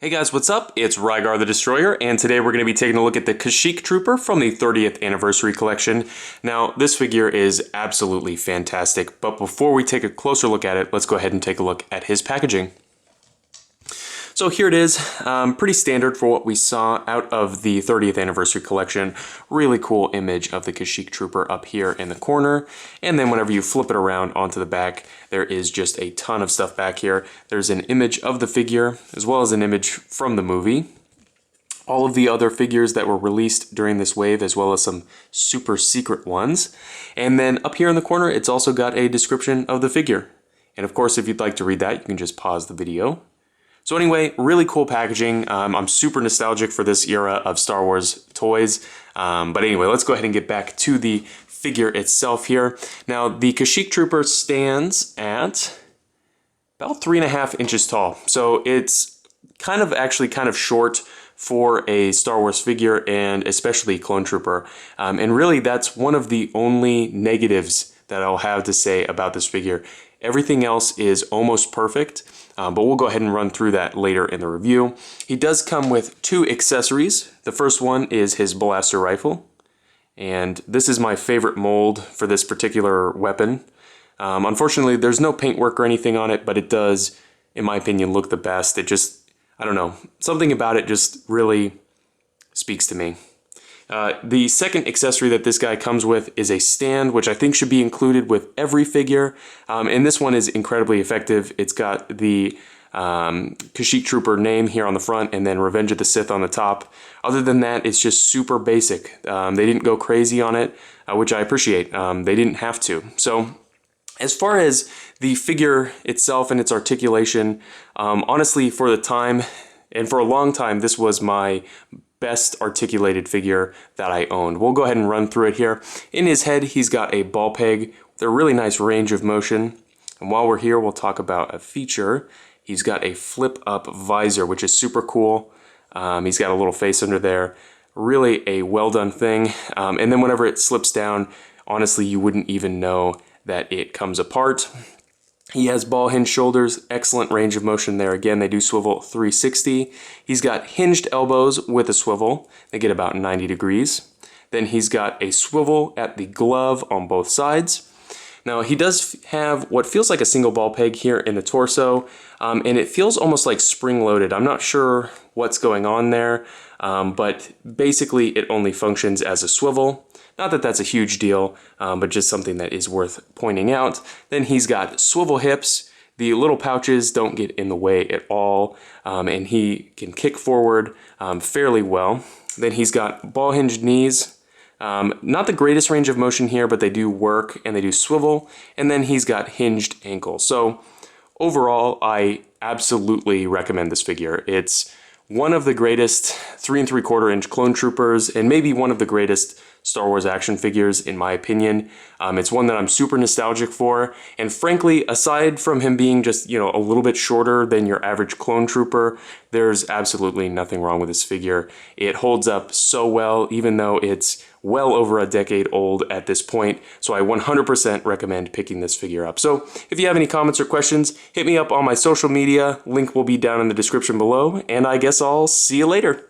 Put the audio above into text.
Hey guys, what's up? It's Rygar the Destroyer, and today we're going to be taking a look at the Kashyyyk Trooper from the 30th Anniversary Collection. Now, this figure is absolutely fantastic, but before we take a closer look at it, let's go ahead and take a look at his packaging. So here it is, pretty standard for what we saw out of the 30th Anniversary Collection. Really cool image of the Kashyyyk Trooper up here in the corner, and then whenever you flip it around onto the back, there is just a ton of stuff back here. There's an image of the figure, as well as an image from the movie. All of the other figures that were released during this wave, as well as some super secret ones. And then up here in the corner, it's also got a description of the figure. And of course, if you'd like to read that, you can just pause the video. So anyway, really cool packaging. I'm super nostalgic for this era of Star Wars toys. But anyway, let's go ahead and get back to the figure itself here. Now, the Kashyyyk Trooper stands at about 3.5 inches tall. So it's kind of short for a Star Wars figure, and especially Clone Trooper. And really, that's one of the only negatives that I'll have to say about this figure. Everything else is almost perfect, but we'll go ahead and run through that later in the review. He does come with 2 accessories. The first one is his blaster rifle, and this is my favorite mold for this particular weapon. Unfortunately, there's no paintwork or anything on it, but it does, in my opinion, look the best. It just, I don't know, something about it just really speaks to me. The second accessory that this guy comes with is a stand, which I think should be included with every figure. And this one is incredibly effective. It's got the Kashyyyk Trooper name here on the front, and then Revenge of the Sith on the top. Other than that, it's just super basic. They didn't go crazy on it, which I appreciate. They didn't have to. So as far as the figure itself and its articulation, honestly, for the time, and for a long time, this was my best articulated figure that I owned. We'll go ahead and run through it here. In his head, he's got a ball peg with a really nice range of motion. And while we're here, we'll talk about a feature. He's got a flip-up visor, which is super cool. He's got a little face under there. Really a well-done thing. And then whenever it slips down, honestly, you wouldn't even know that it comes apart. He has ball hinge shoulders, excellent range of motion there. Again, they do swivel 360. He's got hinged elbows with a swivel. They get about 90 degrees. Then he's got a swivel at the glove on both sides. Now, he does have what feels like a single ball peg here in the torso, and it feels almost like spring-loaded. I'm not sure what's going on there, but basically it only functions as a swivel. Not that that's a huge deal, but just something that is worth pointing out. Then he's got swivel hips. The little pouches don't get in the way at all, and he can kick forward fairly well. Then he's got ball hinged knees. Not the greatest range of motion here, but they do work and they do swivel. And then he's got hinged ankles. So overall, I absolutely recommend this figure. It's one of the greatest 3 3/4 inch Clone Troopers, and maybe one of the greatest Star Wars action figures, in my opinion. It's one that I'm super nostalgic for, and frankly, aside from him being just, a little bit shorter than your average Clone Trooper, there's absolutely nothing wrong with this figure. It holds up so well, even though it's well over a decade old at this point, so I 100% recommend picking this figure up. So if you have any comments or questions, hit me up on my social media. Link will be down in the description below, and I guess I'll see you later.